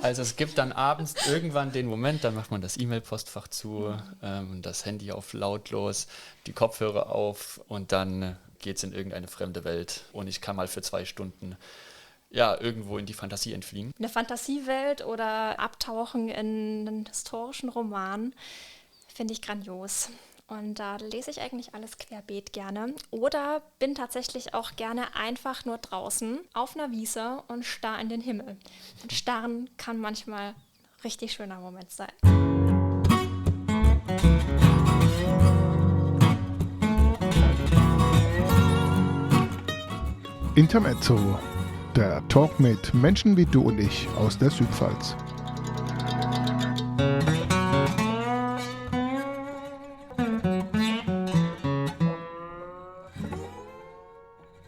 Also es gibt dann abends irgendwann den Moment, dann macht man das E-Mail-Postfach zu, das Handy auf lautlos, die Kopfhörer auf und dann geht's in irgendeine fremde Welt und ich kann mal für 2 Stunden irgendwo in die Fantasie entfliehen. Eine Fantasiewelt oder abtauchen in einen historischen Roman finde ich grandios. Und da lese ich eigentlich alles querbeet gerne. Oder bin tatsächlich auch gerne einfach nur draußen auf einer Wiese und starr in den Himmel. Und starren kann manchmal ein richtig schöner Moment sein. Intermezzo, der Talk mit Menschen wie du und ich aus der Südpfalz.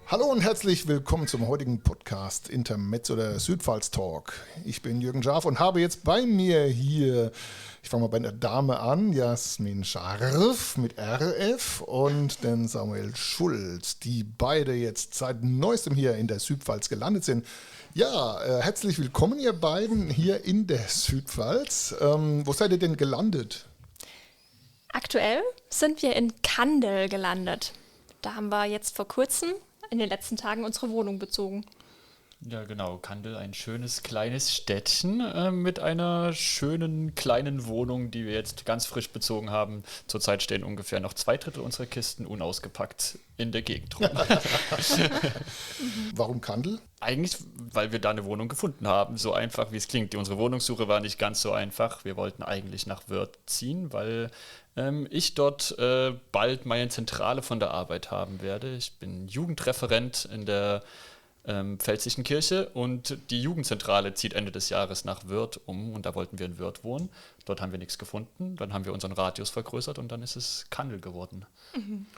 Hallo und herzlich willkommen zum heutigen Podcast Intermezzo, der Südpfalz Talk. Ich bin Jürgen Scharf und habe jetzt bei mir hier, ich fange mal bei der Dame an, Jasmin Scharf mit RF und den Samuel Schulz, die beide jetzt seit neuestem hier in der Südpfalz gelandet sind. Ja, herzlich willkommen ihr beiden hier in der Südpfalz. Wo seid ihr denn gelandet? Aktuell sind wir in Kandel gelandet. Da haben wir jetzt vor kurzem in den letzten Tagen unsere Wohnung bezogen. Ja, genau. Kandel, ein schönes kleines Städtchen mit einer schönen kleinen Wohnung, die wir jetzt ganz frisch bezogen haben. Zurzeit stehen ungefähr noch 2/3 unserer Kisten unausgepackt in der Gegend rum. Warum Kandel? Eigentlich, weil wir da eine Wohnung gefunden haben, so einfach wie es klingt. Unsere Wohnungssuche war nicht ganz so einfach. Wir wollten eigentlich nach Wörth ziehen, weil ich dort bald meine Zentrale von der Arbeit haben werde. Ich bin Jugendreferent in der Pfälzischen Kirche und die Jugendzentrale zieht Ende des Jahres nach Wörth um und da wollten wir in Wörth wohnen. Dort haben wir nichts gefunden, dann haben wir unseren Radius vergrößert und dann ist es Kandel geworden.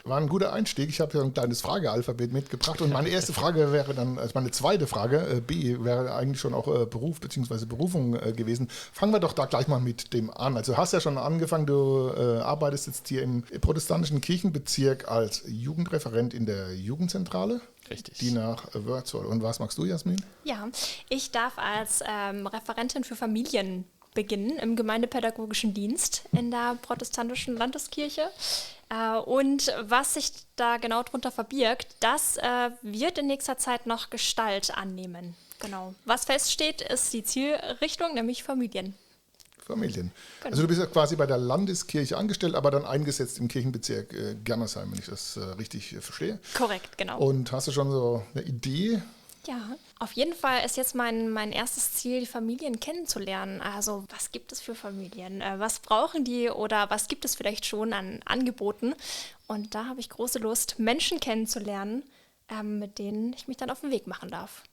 War ein guter Einstieg. Ich habe ja ein kleines Fragealphabet mitgebracht und meine erste Frage wäre dann, also meine zweite Frage, B, wäre eigentlich schon auch Beruf bzw. Berufung gewesen. Fangen wir doch da gleich mal mit dem an. Also du hast ja schon angefangen, du arbeitest jetzt hier im protestantischen Kirchenbezirk als Jugendreferent in der Jugendzentrale. Richtig. Die nach Wörth soll. Und was magst du, Jasmin? Ja, ich darf als Referentin für Familien beginnen im gemeindepädagogischen Dienst in der protestantischen Landeskirche. Und was sich da genau drunter verbirgt, das wird in nächster Zeit noch Gestalt annehmen. Genau. Was feststeht, ist die Zielrichtung, nämlich Familien. Familien. Genau. Also du bist ja quasi bei der Landeskirche angestellt, aber dann eingesetzt im Kirchenbezirk Germersheim, wenn ich das richtig verstehe. Korrekt, genau. Und hast du schon so eine Idee? Ja, auf jeden Fall ist jetzt mein erstes Ziel, die Familien kennenzulernen. Also was gibt es für Familien? Was brauchen die oder was gibt es vielleicht schon an Angeboten? Und da habe ich große Lust, Menschen kennenzulernen, mit denen ich mich dann auf den Weg machen darf.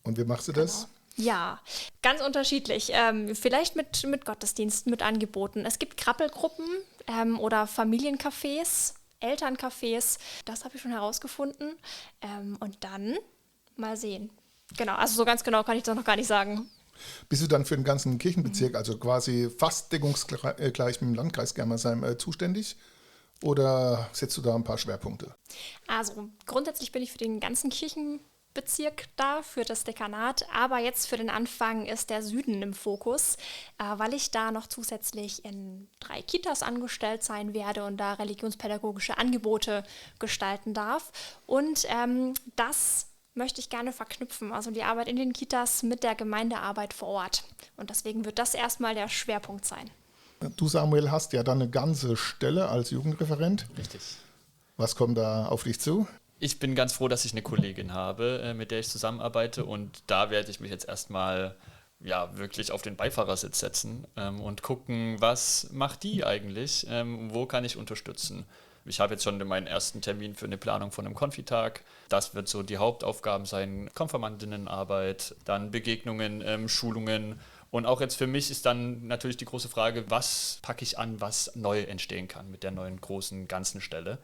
Und wie machst du das? Genau. Ja, ganz unterschiedlich. Vielleicht mit Gottesdiensten, mit Angeboten. Es gibt Krabbelgruppen oder Familiencafés, Elterncafés. Das habe ich schon herausgefunden. Und dann mal sehen. Genau, also so ganz genau kann ich das noch gar nicht sagen. Bist du dann für den ganzen Kirchenbezirk, also quasi fast deckungsgleich mit dem Landkreis Germersheim zuständig? Oder setzt du da ein paar Schwerpunkte? Also grundsätzlich bin ich für den ganzen Kirchenbezirk da, für das Dekanat, aber jetzt für den Anfang ist der Süden im Fokus, weil ich da noch zusätzlich in 3 Kitas angestellt sein werde und da religionspädagogische Angebote gestalten darf. Und das möchte ich gerne verknüpfen, also die Arbeit in den Kitas mit der Gemeindearbeit vor Ort. Und deswegen wird das erstmal der Schwerpunkt sein. Du, Samuel, hast ja dann eine ganze Stelle als Jugendreferent. Richtig. Was kommt da auf dich zu? Ich bin ganz froh, dass ich eine Kollegin habe, mit der ich zusammenarbeite und da werde ich mich jetzt erstmal wirklich auf den Beifahrersitz setzen und gucken, was macht die eigentlich, wo kann ich unterstützen. Ich habe jetzt schon meinen ersten Termin für eine Planung von einem Konfitag. Das wird so die Hauptaufgaben sein, Konfirmandinnenarbeit, dann Begegnungen, Schulungen. Und auch jetzt für mich ist dann natürlich die große Frage, was packe ich an, was neu entstehen kann mit der neuen großen ganzen Stelle.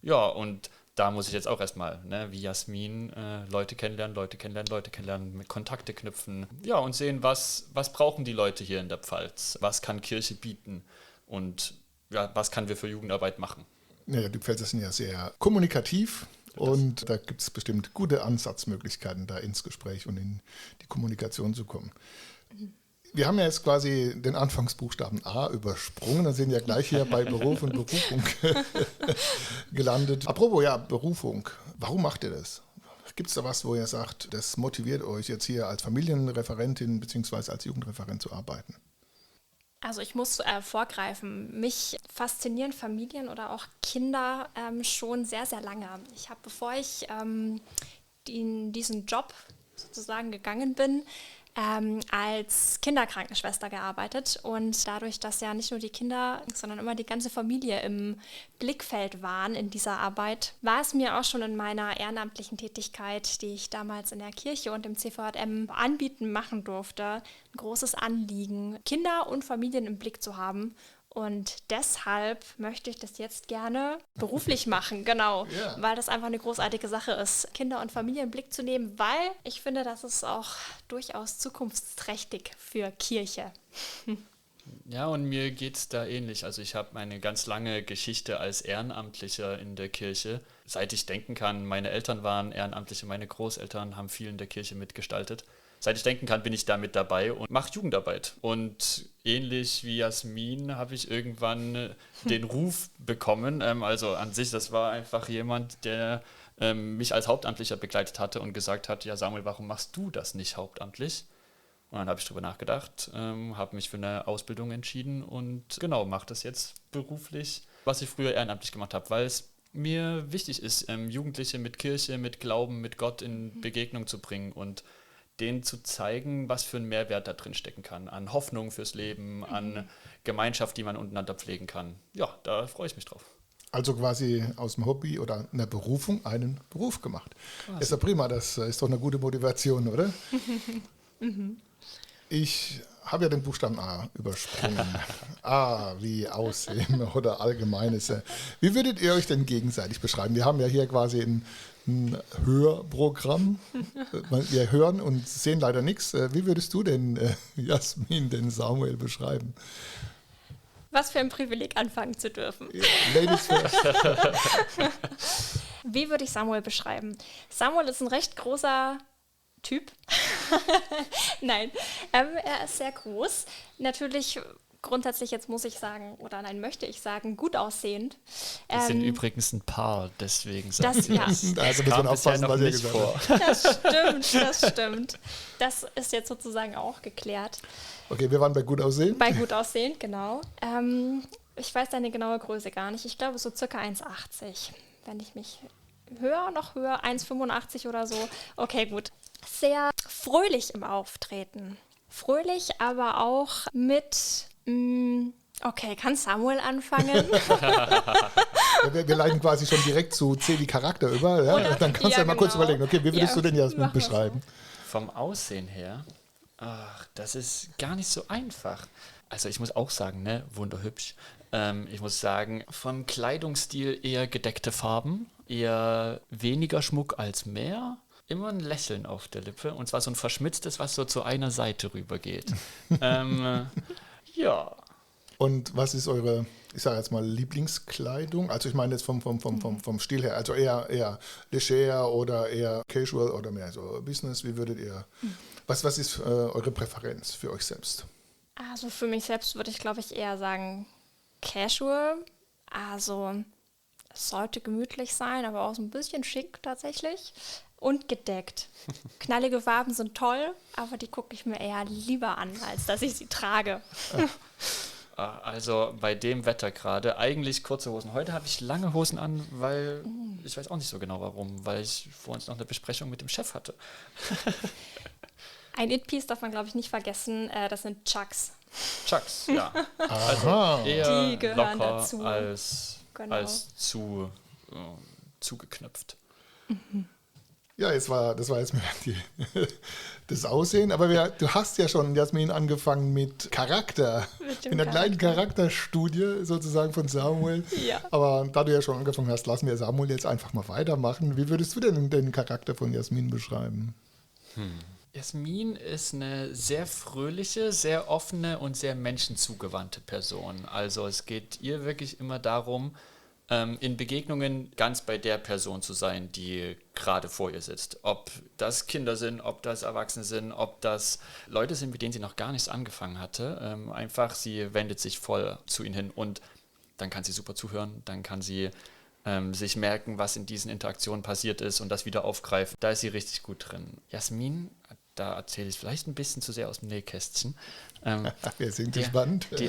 Ja, und da muss ich jetzt auch erstmal, wie Jasmin, Leute kennenlernen, mit Kontakte knüpfen. Ja, und sehen, was brauchen die Leute hier in der Pfalz? Was kann Kirche bieten? Und was können wir für Jugendarbeit machen? Naja, die Pfälzer sind ja sehr kommunikativ und da gibt es bestimmt gute Ansatzmöglichkeiten, da ins Gespräch und in die Kommunikation zu kommen. Wir haben ja jetzt quasi den Anfangsbuchstaben A übersprungen, dann sind ja gleich hier bei Beruf und Berufung gelandet. Apropos, ja, Berufung. Warum macht ihr das? Gibt es da was, wo ihr sagt, das motiviert euch jetzt hier als Familienreferentin bzw. als Jugendreferent zu arbeiten? Also ich muss vorgreifen. Mich faszinieren Familien oder auch Kinder schon sehr, sehr lange. Ich habe, bevor ich in diesen Job sozusagen gegangen bin, als Kinderkrankenschwester gearbeitet und dadurch, dass ja nicht nur die Kinder, sondern immer die ganze Familie im Blickfeld waren in dieser Arbeit, war es mir auch schon in meiner ehrenamtlichen Tätigkeit, die ich damals in der Kirche und im CVJM machen durfte, ein großes Anliegen, Kinder und Familien im Blick zu haben. Und deshalb möchte ich das jetzt gerne beruflich machen, genau, Ja. weil das einfach eine großartige Sache ist, Kinder und Familie im Blick zu nehmen, weil ich finde, das ist auch durchaus zukunftsträchtig für Kirche. Ja, und mir geht es da ähnlich. Also ich habe eine ganz lange Geschichte als Ehrenamtlicher in der Kirche. Seit ich denken kann, meine Eltern waren Ehrenamtliche, meine Großeltern haben viel in der Kirche mitgestaltet. Seit ich denken kann, bin ich da mit dabei und mache Jugendarbeit. Und ähnlich wie Jasmin habe ich irgendwann den Ruf bekommen. Also an sich, das war einfach jemand, der mich als Hauptamtlicher begleitet hatte und gesagt hat, ja Samuel, warum machst du das nicht hauptamtlich? Und dann habe ich drüber nachgedacht, habe mich für eine Ausbildung entschieden und genau, mache das jetzt beruflich, was ich früher ehrenamtlich gemacht habe, weil es mir wichtig ist, Jugendliche mit Kirche, mit Glauben, mit Gott in Begegnung zu bringen und denen zu zeigen, was für ein Mehrwert da drin stecken kann, an Hoffnung fürs Leben, an Gemeinschaft, die man untereinander pflegen kann. Ja, da freue ich mich drauf. Also quasi aus dem Hobby oder einer Berufung einen Beruf gemacht. Ist ja prima, das ist doch eine gute Motivation, oder? Ich habe ja den Buchstaben A übersprungen. A wie Aussehen oder Allgemeines. Wie würdet ihr euch denn gegenseitig beschreiben? Wir haben ja hier quasi ein Hörprogramm. Wir hören und sehen leider nichts. Wie würdest du denn, Jasmin, den Samuel beschreiben? Was für ein Privileg, anfangen zu dürfen. Ladies first. Wie würde ich Samuel beschreiben? Samuel ist ein recht großer Typ. Nein, er ist sehr groß. Natürlich grundsätzlich, jetzt muss ich sagen, oder nein, möchte ich sagen, gut aussehend. Wir sind übrigens ein Paar, deswegen sagt das, sie ja, das. Also Das müssen kam wir bisher aufpassen, noch was ihr nicht gesagt vor. das stimmt. Das ist jetzt sozusagen auch geklärt. Okay, wir waren bei gut aussehen. Bei gut aussehend, genau. Ich weiß deine genaue Größe gar nicht. Ich glaube so circa 1,80. Wenn ich mich noch höher, 1,85 oder so. Okay, gut. Sehr fröhlich im Auftreten. Fröhlich, aber auch mit... Okay, kann Samuel anfangen? Wir leiten quasi schon direkt zu C wie Charakter über. Ja? Oder- Dann kannst du ja, ja mal kurz genau. überlegen, okay, wie würdest Ja, du denn Jasmin machen wir so. beschreiben? Vom Aussehen her, ach, das ist gar nicht so einfach. Also ich muss auch sagen, ne, wunderhübsch. Ich muss sagen, vom Kleidungsstil eher gedeckte Farben, eher weniger Schmuck als mehr. Immer ein Lächeln auf der Lippe und zwar so ein verschmitztes, was so zu einer Seite rübergeht. Ja. Und was ist eure, ich sage jetzt mal, Lieblingskleidung? Also ich meine jetzt vom Stil her, also eher leger oder eher casual oder mehr so Business. Wie würdet ihr, was ist eure Präferenz für euch selbst? Also für mich selbst würde ich, glaube ich, eher sagen casual. Also es sollte gemütlich sein, aber auch so ein bisschen schick tatsächlich. Und gedeckt. Knallige Farben sind toll, aber die gucke ich mir eher lieber an, als dass ich sie trage. Also bei dem Wetter gerade, eigentlich kurze Hosen. Heute habe ich lange Hosen an, weil ich weiß auch nicht so genau warum, weil ich vor uns noch eine Besprechung mit dem Chef hatte. Ein It-Piece darf man, glaube ich, nicht vergessen, das sind Chucks. Chucks, ja. Aha. Eher Die gehören locker dazu. Genau. als zugeknöpft. Ja, das war jetzt mehr das Aussehen, aber du hast ja schon, Jasmin, angefangen mit Charakter, Mit mit dem einer kleinen Charakter. Charakterstudie sozusagen von Samuel. Ja. Aber da du ja schon angefangen hast, lassen wir Samuel jetzt einfach mal weitermachen. Wie würdest du denn den Charakter von Jasmin beschreiben? Jasmin ist eine sehr fröhliche, sehr offene und sehr menschenzugewandte Person. Also es geht ihr wirklich immer darum, in Begegnungen ganz bei der Person zu sein, die gerade vor ihr sitzt. Ob das Kinder sind, ob das Erwachsene sind, ob das Leute sind, mit denen sie noch gar nichts angefangen hatte. Einfach, sie wendet sich voll zu ihnen hin und dann kann sie super zuhören, dann kann sie sich merken, was in diesen Interaktionen passiert ist und das wieder aufgreifen. Da ist sie richtig gut drin. Jasmin, da erzähle ich vielleicht ein bisschen zu sehr aus dem Nähkästchen. Wir sind gespannt. Die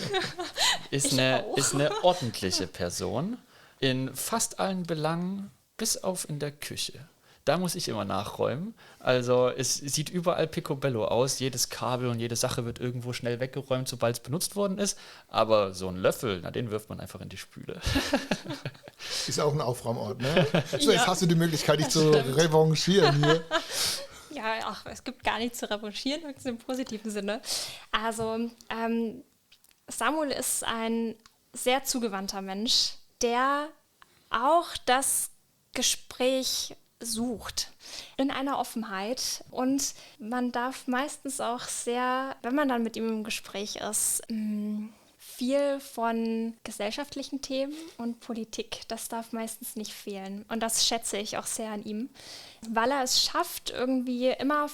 ist eine ordentliche Person. In fast allen Belangen, bis auf in der Küche. Da muss ich immer nachräumen. Also es sieht überall picobello aus. Jedes Kabel und jede Sache wird irgendwo schnell weggeräumt, sobald es benutzt worden ist. Aber so ein Löffel, den wirft man einfach in die Spüle. Ist auch ein Aufräumort, ne? So, jetzt hast du die Möglichkeit, dich zu revanchieren hier. Ja, ach, es gibt gar nichts zu revanchieren, höchstens im positiven Sinne. Also, Samuel ist ein sehr zugewandter Mensch, der auch das Gespräch sucht in einer Offenheit. Und man darf meistens auch sehr, wenn man dann mit ihm im Gespräch ist, viel von gesellschaftlichen Themen und Politik, das darf meistens nicht fehlen. Und das schätze ich auch sehr an ihm, weil er es schafft, irgendwie immer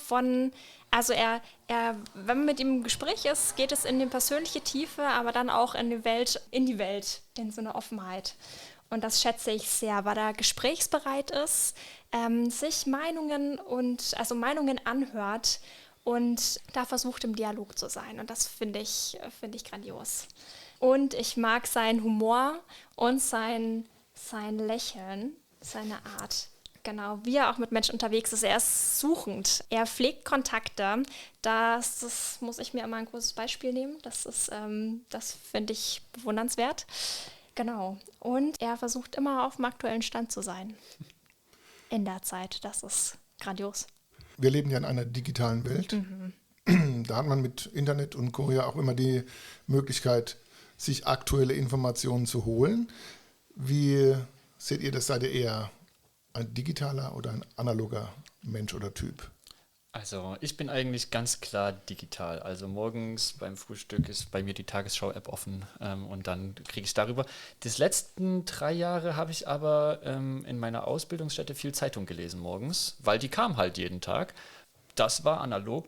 also wenn man mit ihm im Gespräch ist, geht es in die persönliche Tiefe, aber dann auch in die Welt, in so eine Offenheit. Und das schätze ich sehr, weil er gesprächsbereit ist, sich Meinungen anhört und da versucht, im Dialog zu sein. Und das finde ich grandios. Und ich mag seinen Humor und sein Lächeln, seine Art. Genau, wie er auch mit Menschen unterwegs ist. Er ist suchend. Er pflegt Kontakte. Das muss ich mir immer ein großes Beispiel nehmen. Das finde ich bewundernswert. Genau. Und er versucht immer auf dem aktuellen Stand zu sein. In der Zeit. Das ist grandios. Wir leben ja in einer digitalen Welt. Da hat man mit Internet und Co. ja auch immer die Möglichkeit, sich aktuelle Informationen zu holen. Wie seht ihr das? Seid ihr eher ein digitaler oder ein analoger Mensch oder Typ? Also ich bin eigentlich ganz klar digital. Also morgens beim Frühstück ist bei mir die Tagesschau-App offen und dann kriege ich darüber. Die letzten 3 Jahre habe ich aber in meiner Ausbildungsstätte viel Zeitung gelesen morgens, weil die kam halt jeden Tag. Das war analog.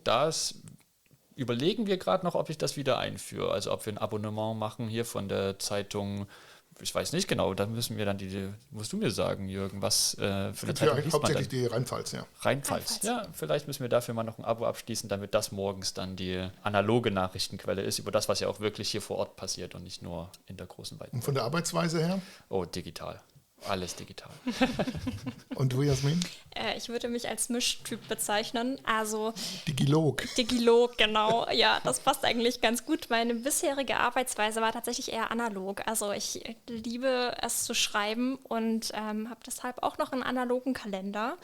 Überlegen wir gerade noch, ob ich das wieder einführe. Also ob wir ein Abonnement machen hier von der Zeitung. Ich weiß nicht genau, da müssen wir dann musst du mir sagen, Jürgen, was für eine Zeitung liest man hauptsächlich dann? Die Rheinpfalz, ja. Rheinpfalz. Ja, vielleicht müssen wir dafür mal noch ein Abo abschließen, damit das morgens dann die analoge Nachrichtenquelle ist, über das, was ja auch wirklich hier vor Ort passiert und nicht nur in der großen Weite. Und von der Arbeitsweise her? Oh, digital. Alles digital. Und du, Jasmin? Ich würde mich als Mischtyp bezeichnen. Also Digilog, genau. Ja, das passt eigentlich ganz gut. Meine bisherige Arbeitsweise war tatsächlich eher analog. Also ich liebe es zu schreiben und habe deshalb auch noch einen analogen Kalender.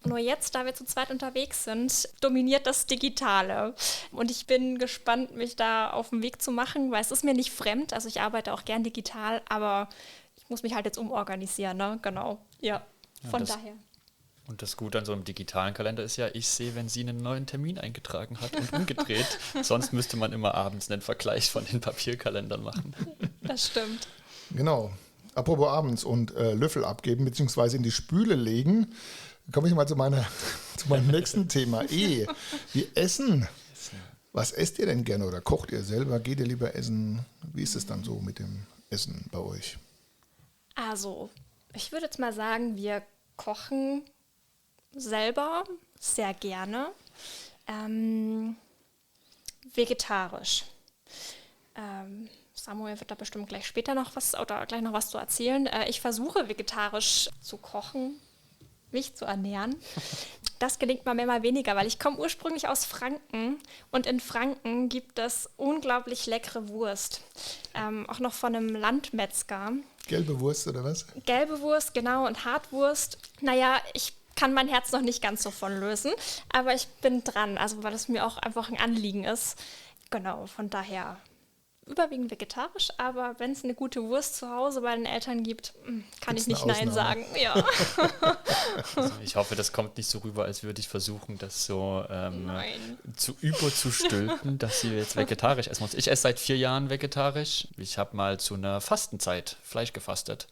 Nur jetzt, da wir zu zweit unterwegs sind, dominiert das Digitale. Und ich bin gespannt, mich da auf den Weg zu machen, weil es ist mir nicht fremd. Also ich arbeite auch gern digital, aber ich muss mich halt jetzt umorganisieren, ne? Genau. Ja, von daher. Und das Gute an so einem digitalen Kalender ist ja, ich sehe, wenn sie einen neuen Termin eingetragen hat und umgedreht. Sonst müsste man immer abends einen Vergleich von den Papierkalendern machen. Das stimmt. Genau. Apropos abends und Löffel abgeben bzw. in die Spüle legen, komme ich mal zu meinem nächsten Thema. Wie Essen. Was esst ihr denn gerne oder kocht ihr selber? Geht ihr lieber essen? Wie ist es dann so mit dem Essen bei euch? Also, ich würde jetzt mal sagen, wir kochen selber sehr gerne. Vegetarisch. Samuel wird da bestimmt gleich später noch was zu erzählen. Ich versuche vegetarisch zu kochen, mich zu ernähren. Das gelingt mir mal weniger, weil ich komme ursprünglich aus Franken und in Franken gibt es unglaublich leckere Wurst. Auch noch von einem Landmetzger. Gelbe Wurst oder was? Gelbe Wurst, genau, und Hartwurst. Naja, ich kann mein Herz noch nicht ganz so von lösen, aber ich bin dran, also weil es mir auch einfach ein Anliegen ist. Genau, von daher überwiegend vegetarisch, aber wenn es eine gute Wurst zu Hause bei den Eltern gibt, kann Gibt's ich nicht eine Nein Ausnahme? sagen. Ja. Also ich hoffe, das kommt nicht so rüber, als würde ich versuchen, das so Nein. zu überzustülpen, dass sie jetzt vegetarisch essen muss. Ich esse seit 4 Jahren vegetarisch. Ich habe mal zu einer Fastenzeit Fleisch gefastet.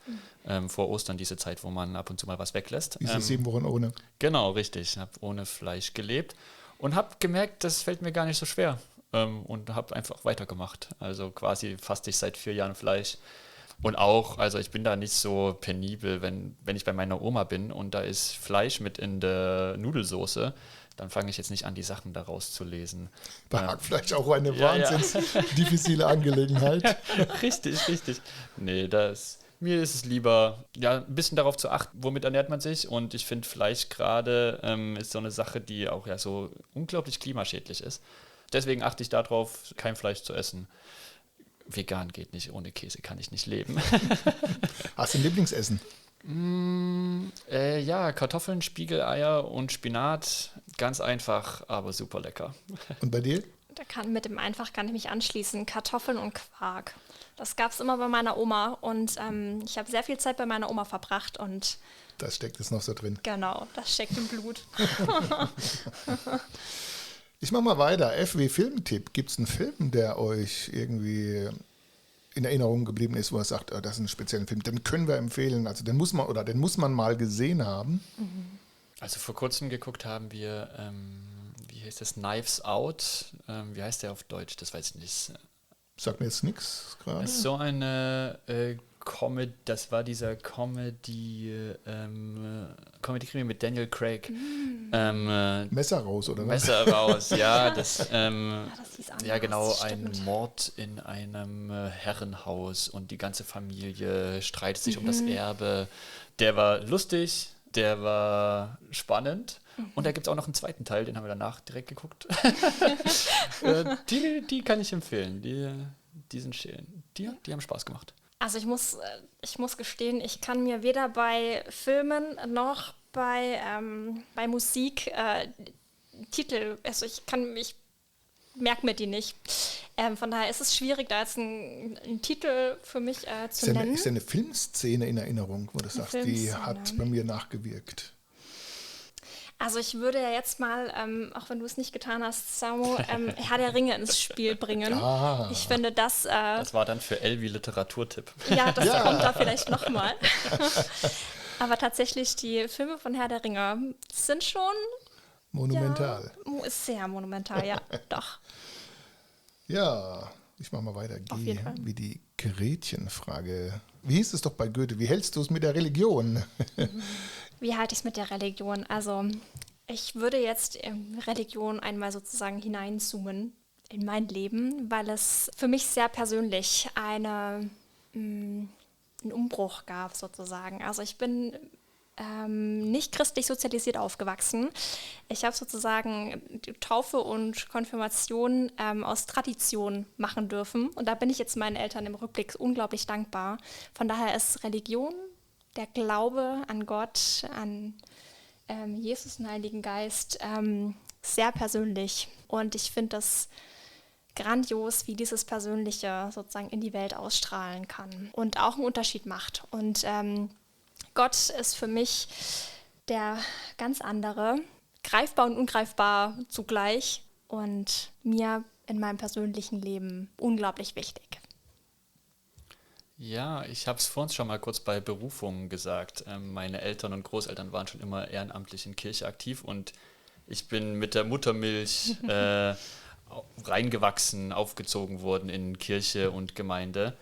Vor Ostern, diese Zeit, wo man ab und zu mal was weglässt. Diese 7 Wochen ohne. Genau, richtig. Ich habe ohne Fleisch gelebt und habe gemerkt, das fällt mir gar nicht so schwer. Und habe einfach weitergemacht. Also quasi faste ich seit 4 Jahren Fleisch. Und auch, also ich bin da nicht so penibel, wenn ich bei meiner Oma bin und da ist Fleisch mit in der Nudelsoße, dann fange ich jetzt nicht an, die Sachen da rauszulesen. Bei Hackfleisch auch eine Ja, ja. wahnsinns diffizile Angelegenheit. Richtig, richtig. Nee, mir ist es lieber, ja, ein bisschen darauf zu achten, womit ernährt man sich. Und ich finde, Fleisch gerade ist so eine Sache, die auch ja so unglaublich klimaschädlich ist. Deswegen achte ich darauf, kein Fleisch zu essen. Vegan geht nicht, ohne Käse kann ich nicht leben. Hast du ein Lieblingsessen? Ja, Kartoffeln, Spiegeleier und Spinat. Ganz einfach, aber super lecker. Und bei dir? Mit dem Einfach kann ich mich anschließen. Kartoffeln und Quark. Das gab es immer bei meiner Oma und ich habe sehr viel Zeit bei meiner Oma verbracht und Das steckt jetzt noch so drin. genau, das steckt im Blut. Ich mache mal weiter. FW Filmtipp. Gibt es einen Film, der euch irgendwie in Erinnerung geblieben ist, wo er sagt, das ist ein spezieller Film, den können wir empfehlen. Also den muss man mal gesehen haben. Also vor kurzem geguckt haben wir, wie heißt das, Knives Out. Wie heißt der auf Deutsch? Das weiß ich nicht. Sagt mir jetzt nichts gerade. Das ist so eine Comedy, das war dieser Comedy-Krimi mit Daniel Craig. Messer raus, oder was? Messer raus, ja. Das, Das hieß anders, ja, genau, stimmt. ein Mord in einem Herrenhaus und die ganze Familie streitet sich um das Erbe. Der war lustig, der war spannend. Und da gibt es auch noch einen zweiten Teil, den haben wir danach direkt geguckt. Die kann ich empfehlen. Die sind schön. Die haben Spaß gemacht. Also ich muss gestehen, ich kann mir weder bei Filmen noch bei Musik Titel, also ich merke mir die nicht. Von daher ist es schwierig, da jetzt einen Titel für mich zu nennen. Ist ja eine Filmszene in Erinnerung, wo du sagst, die Filmszene. hat bei mir nachgewirkt. Also ich würde ja jetzt mal, auch wenn du es nicht getan hast, Samu, Herr der Ringe ins Spiel bringen. Ah. Ich finde das... Das war dann für Elvi Literaturtipp. ja, das Ja. kommt da vielleicht nochmal. Aber tatsächlich, die Filme von Herr der Ringe sind schon... Monumental. Ja, sehr monumental, ja, doch. Ja, ich mache mal weiter. Auf jeden Fall. Wie die Gretchenfrage. Wie hieß es doch bei Goethe? Wie hältst du es mit der Religion? Wie halte ich es mit der Religion? Also, ich würde jetzt Religion einmal sozusagen hineinzoomen in mein Leben, weil es für mich sehr persönlich einen Umbruch gab, sozusagen. Also, ich bin nicht christlich sozialisiert aufgewachsen. Ich habe sozusagen die Taufe und Konfirmation aus Tradition machen dürfen. Und da bin ich jetzt meinen Eltern im Rückblick unglaublich dankbar. Von daher ist Religion, der Glaube an Gott, an Jesus, den Heiligen Geist, sehr persönlich. Und ich finde das grandios, wie dieses Persönliche sozusagen in die Welt ausstrahlen kann und auch einen Unterschied macht. Und Gott ist für mich der ganz andere, greifbar und ungreifbar zugleich und mir in meinem persönlichen Leben unglaublich wichtig. Ja, ich habe es vorhin schon mal kurz bei Berufungen gesagt. Meine Eltern und Großeltern waren schon immer ehrenamtlich in Kirche aktiv und ich bin mit der Muttermilch reingewachsen, aufgezogen worden in Kirche und Gemeinde.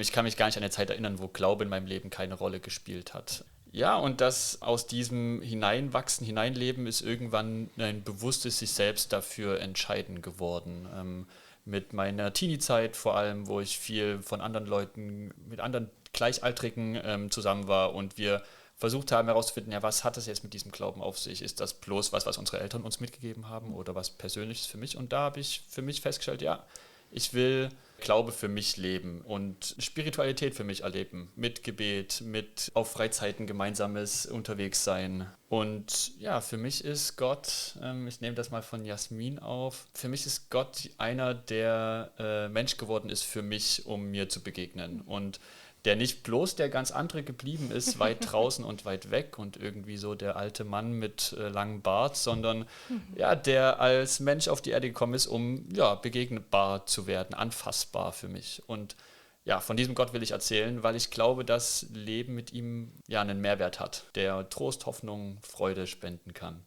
Ich kann mich gar nicht an eine Zeit erinnern, wo Glaube in meinem Leben keine Rolle gespielt hat. Ja, und das aus diesem Hineinwachsen, Hineinleben ist irgendwann ein bewusstes sich selbst dafür entscheiden geworden. Mit meiner Teenie-Zeit vor allem, wo ich viel von anderen Leuten, mit anderen Gleichaltrigen zusammen war und wir versucht haben herauszufinden, ja, was hat es jetzt mit diesem Glauben auf sich? Ist das bloß was unsere Eltern uns mitgegeben haben oder was Persönliches für mich? Und da habe ich für mich festgestellt, ja, ich will Glaube für mich leben und Spiritualität für mich erleben. Mit Gebet, mit auf Freizeiten gemeinsames Unterwegssein. Und ja, für mich ist Gott, ich nehme das mal von Jasmin auf, für mich ist Gott einer, der Mensch geworden ist für mich, um mir zu begegnen. Und der nicht bloß der ganz andere geblieben ist, weit draußen und weit weg und irgendwie so der alte Mann mit langem Bart, sondern ja, der als Mensch auf die Erde gekommen ist, um ja, begegnbar zu werden, anfassbar für mich. Und ja, von diesem Gott will ich erzählen, weil ich glaube, dass Leben mit ihm ja einen Mehrwert hat, der Trost, Hoffnung, Freude spenden kann.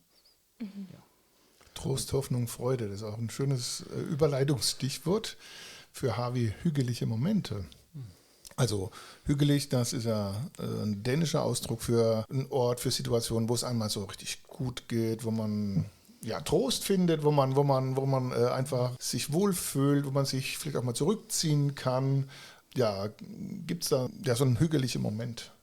Ja. Trost, Hoffnung, Freude, das ist auch ein schönes Überleitungsstichwort für Harvey, hügelige Momente. Also hügelig, das ist ja ein dänischer Ausdruck für einen Ort, für Situationen, wo es einmal so richtig gut geht, wo man ja Trost findet, wo man einfach sich wohlfühlt, wo man sich vielleicht auch mal zurückziehen kann. Ja, gibt es da ja so einen hügeligen Moment?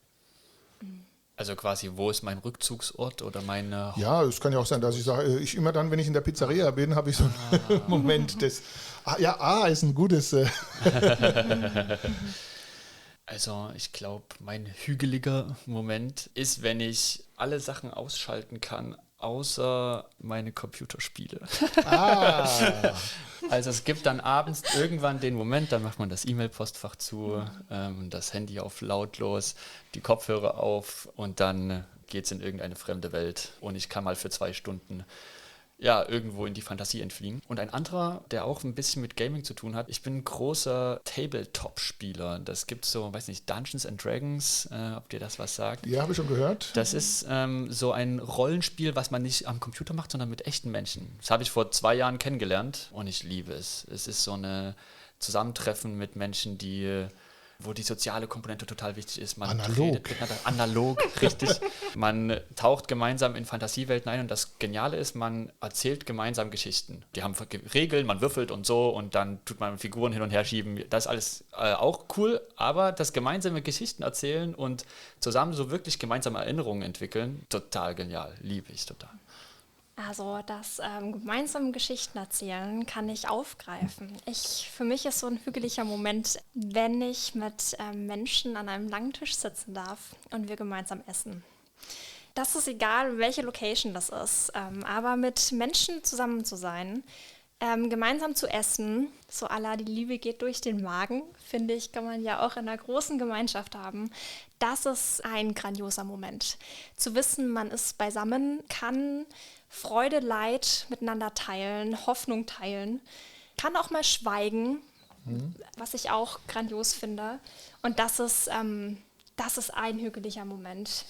Also quasi, wo ist mein Rückzugsort oder meine... Ja, es kann ja auch sein, dass ich sage, immer dann, wenn ich in der Pizzeria bin, habe ich so einen Moment des... ist ein gutes... Also ich glaube, mein hügeliger Moment ist, wenn ich alle Sachen ausschalten kann, außer meine Computerspiele. Also es gibt dann abends irgendwann den Moment, dann macht man das E-Mail-Postfach zu, das Handy auf lautlos, die Kopfhörer auf und dann geht es in irgendeine fremde Welt und ich kann mal für 2 Stunden ja, irgendwo in die Fantasie entfliehen. Und ein anderer, der auch ein bisschen mit Gaming zu tun hat, ich bin ein großer Tabletop-Spieler. Das gibt so, weiß nicht, Dungeons and Dragons, ob dir das was sagt. Ja, habe ich schon gehört. Das ist so ein Rollenspiel, was man nicht am Computer macht, sondern mit echten Menschen. Das habe ich vor 2 Jahren kennengelernt und ich liebe es. Es ist so ein Zusammentreffen mit Menschen, wo die soziale Komponente total wichtig ist. Man redet miteinander analog, richtig. Man taucht gemeinsam in Fantasiewelten ein und das Geniale ist, man erzählt gemeinsam Geschichten. Die haben Regeln, man würfelt und so und dann tut man Figuren hin und her schieben. Das ist alles auch cool, aber das gemeinsame Geschichten erzählen und zusammen so wirklich gemeinsame Erinnerungen entwickeln, total genial, liebe ich total. Also das gemeinsame Geschichten erzählen kann ich aufgreifen. Für mich ist so ein hügeliger Moment, wenn ich mit Menschen an einem langen Tisch sitzen darf und wir gemeinsam essen. Das ist egal, welche Location das ist, aber mit Menschen zusammen zu sein, gemeinsam zu essen, so à la die Liebe geht durch den Magen, finde ich, kann man ja auch in einer großen Gemeinschaft haben. Das ist ein grandioser Moment. Zu wissen, man ist beisammen, kann Freude, Leid miteinander teilen, Hoffnung teilen, kann auch mal schweigen, was ich auch grandios finde. Und das ist ein hügeliger Moment,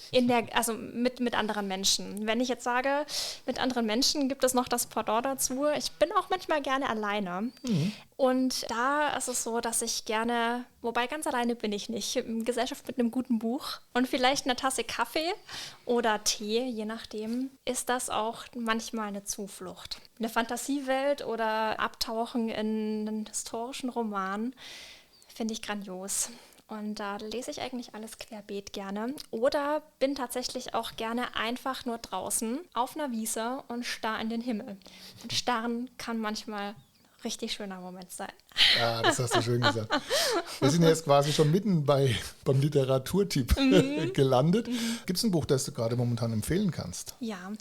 also mit anderen Menschen. Wenn ich jetzt sage, mit anderen Menschen, gibt es noch das Pendant dazu. Ich bin auch manchmal gerne alleine. Und da ist es so, dass ich gerne, wobei ganz alleine bin ich nicht, in Gesellschaft mit einem guten Buch und vielleicht einer Tasse Kaffee oder Tee, je nachdem, ist das auch manchmal eine Zuflucht. Eine Fantasiewelt oder Abtauchen in einen historischen Roman finde ich grandios. Und da lese ich eigentlich alles querbeet gerne. Oder bin tatsächlich auch gerne einfach nur draußen auf einer Wiese und starr in den Himmel. Und starren kann manchmal ein richtig schöner Moment sein. Ja, das hast du schön gesagt. Wir sind jetzt quasi schon mitten beim Literaturtipp gelandet. Gibt es ein Buch, das du gerade momentan empfehlen kannst? Ja,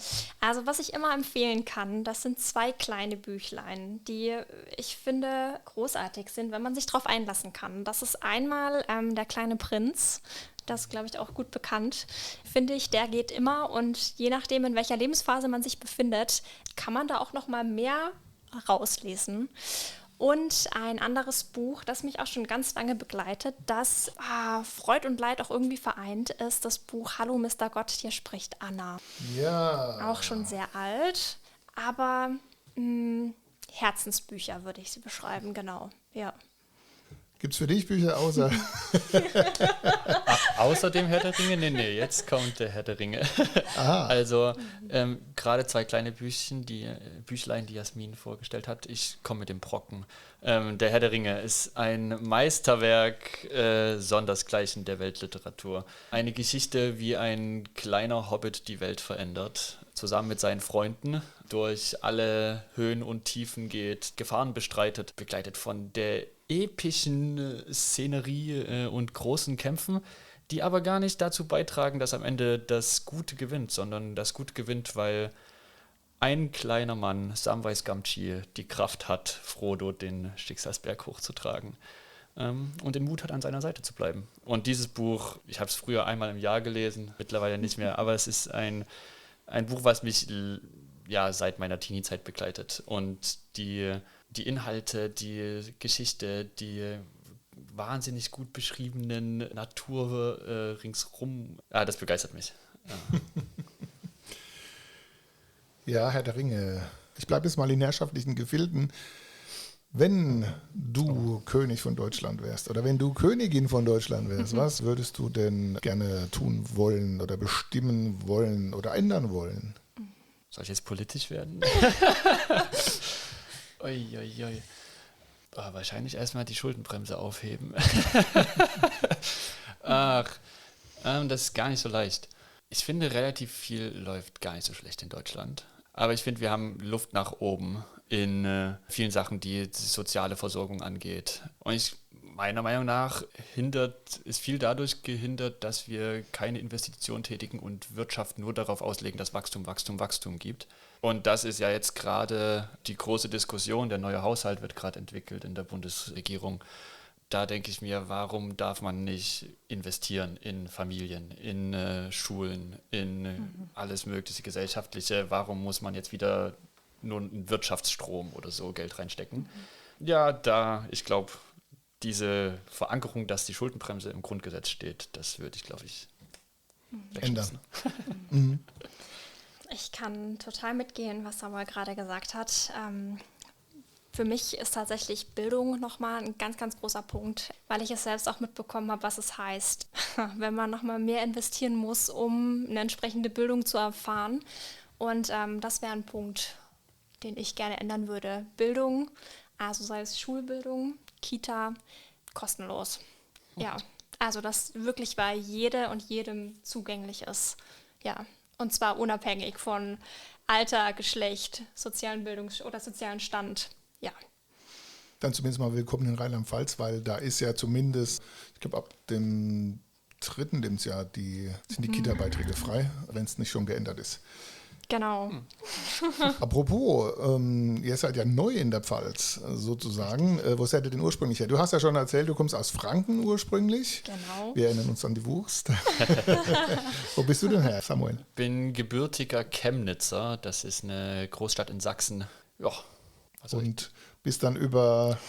also was ich immer empfehlen kann, das sind 2 kleine Büchlein, die ich finde großartig sind, wenn man sich darauf einlassen kann. Das ist einmal Der kleine Prinz. Das ist, glaube ich, auch gut bekannt. Finde ich, der geht immer und je nachdem, in welcher Lebensphase man sich befindet, kann man da auch noch mal mehr rauslesen. Und ein anderes Buch, das mich auch schon ganz lange begleitet, das Freud und Leid auch irgendwie vereint, ist das Buch Hallo Mr. Gott, hier spricht Anna. Ja. Auch schon sehr alt, aber Herzensbücher würde ich sie beschreiben, genau. Ja. Gibt es für dich Bücher außer... Außer dem Herr der Ringe? Nee, jetzt kommt der Herr der Ringe. Aha. Also gerade 2 kleine Büchlein, die Jasmin vorgestellt hat. Ich komme mit dem Brocken. Der Herr der Ringe ist ein Meisterwerk sondersgleichen der Weltliteratur. Eine Geschichte, wie ein kleiner Hobbit die Welt verändert, zusammen mit seinen Freunden durch alle Höhen und Tiefen geht, Gefahren bestreitet, begleitet von der epischen Szenerie und großen Kämpfen, die aber gar nicht dazu beitragen, dass am Ende das Gute gewinnt, sondern das Gute gewinnt, weil ein kleiner Mann, Samwise Gamgee, die Kraft hat, Frodo den Schicksalsberg hochzutragen und den Mut hat, an seiner Seite zu bleiben. Und dieses Buch, ich habe es früher einmal im Jahr gelesen, mittlerweile nicht mehr, aber es ist ein Buch, was mich seit meiner Teenie-Zeit begleitet. Und die Inhalte, die Geschichte, die wahnsinnig gut beschriebenen Natur ringsrum, das begeistert mich. Ja. Ja, Herr der Ringe. Ich bleibe jetzt mal in herrschaftlichen Gefilden. Wenn du König von Deutschland wärst oder wenn du Königin von Deutschland wärst, was würdest du denn gerne tun wollen oder bestimmen wollen oder ändern wollen? Soll ich jetzt politisch werden? Uiuiui. Wahrscheinlich erstmal die Schuldenbremse aufheben. Das ist gar nicht so leicht. Ich finde, relativ viel läuft gar nicht so schlecht in Deutschland. Aber ich finde, wir haben Luft nach oben in vielen Sachen, die soziale Versorgung angeht. Und meiner Meinung nach ist viel dadurch gehindert, dass wir keine Investitionen tätigen und Wirtschaft nur darauf auslegen, dass Wachstum gibt. Und das ist ja jetzt gerade die große Diskussion. Der neue Haushalt wird gerade entwickelt in der Bundesregierung. Da denke ich mir, warum darf man nicht investieren in Familien, in Schulen, in alles mögliche Gesellschaftliche? Warum muss man jetzt wieder nur einen Wirtschaftsstrom oder so Geld reinstecken? Ja, ich glaube, diese Verankerung, dass die Schuldenbremse im Grundgesetz steht, das würde ich, glaube ich, ändern. Ich kann total mitgehen, was Samuel gerade gesagt hat. Für mich ist tatsächlich Bildung nochmal ein ganz, ganz großer Punkt, weil ich es selbst auch mitbekommen habe, was es heißt, wenn man nochmal mehr investieren muss, um eine entsprechende Bildung zu erfahren. Und das wäre ein Punkt, den ich gerne ändern würde. Bildung, also sei es Schulbildung, Kita, kostenlos. Ja, also dass wirklich bei jeder und jedem zugänglich ist. Ja, und zwar unabhängig von Alter, Geschlecht, sozialen Bildungs- oder sozialen Stand. Ja. Dann zumindest mal willkommen in Rheinland-Pfalz, weil da ist ja zumindest, ich glaube ab dem 3. Lebensjahr sind die Kita-Beiträge frei, wenn es nicht schon geändert ist. Genau. Apropos, ihr seid ja neu in der Pfalz sozusagen. Wo seid ihr denn ursprünglich her? Du hast ja schon erzählt, du kommst aus Franken ursprünglich. Genau. Wir erinnern uns an die Wurst. Wo bist du denn her, Samuel? Ich bin gebürtiger Chemnitzer, das ist eine Großstadt in Sachsen. Ja. Und bist dann über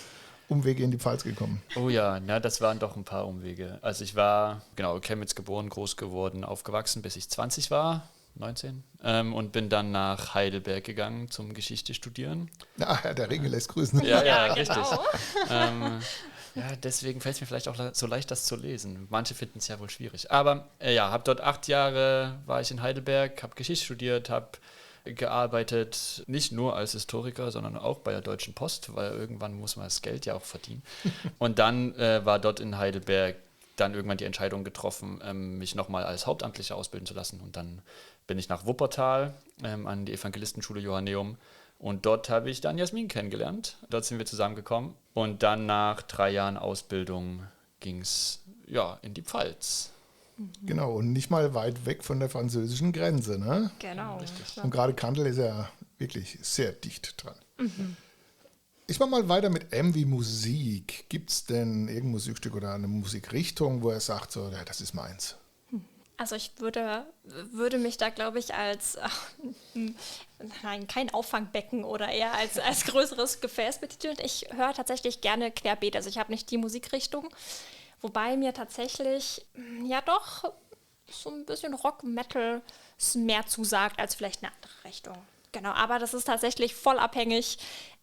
Umwege in die Pfalz gekommen? Oh ja, das waren doch ein paar Umwege. Also ich war, Chemnitz geboren, groß geworden, aufgewachsen, bis ich 20 war, 19. Und bin dann nach Heidelberg gegangen zum Geschichte studieren. Ja, der Ringe lässt grüßen. Ja, richtig. Genau. Deswegen fällt es mir vielleicht auch so leicht, das zu lesen. Manche finden es ja wohl schwierig. Aber habe dort 8 Jahre, war ich in Heidelberg, habe Geschichte studiert, habe gearbeitet, nicht nur als Historiker, sondern auch bei der Deutschen Post, weil irgendwann muss man das Geld ja auch verdienen. Und dann war dort in Heidelberg dann irgendwann die Entscheidung getroffen, mich nochmal als Hauptamtlicher ausbilden zu lassen. Und dann bin ich nach Wuppertal an die Evangelistenschule Johanneum. Und dort habe ich dann Jasmin kennengelernt. Dort sind wir zusammengekommen. Und dann nach 3 Jahren Ausbildung ging es in die Pfalz. Genau, und nicht mal weit weg von der französischen Grenze, ne? Genau. Richtig. Und gerade Kandel ist ja wirklich sehr dicht dran. Ich mache mal weiter mit M wie Musik. Gibt es denn irgendein Musikstück oder eine Musikrichtung, wo er sagt, so, ja, das ist meins? Also ich würde mich da, glaube ich, als, kein Auffangbecken oder eher als größeres Gefäß betiteln. Ich höre tatsächlich gerne querbeet. Also ich habe nicht die Musikrichtung, wobei mir tatsächlich, doch so ein bisschen Rock-Metal mehr zusagt als vielleicht eine andere Richtung. Genau, aber das ist tatsächlich voll abhängig,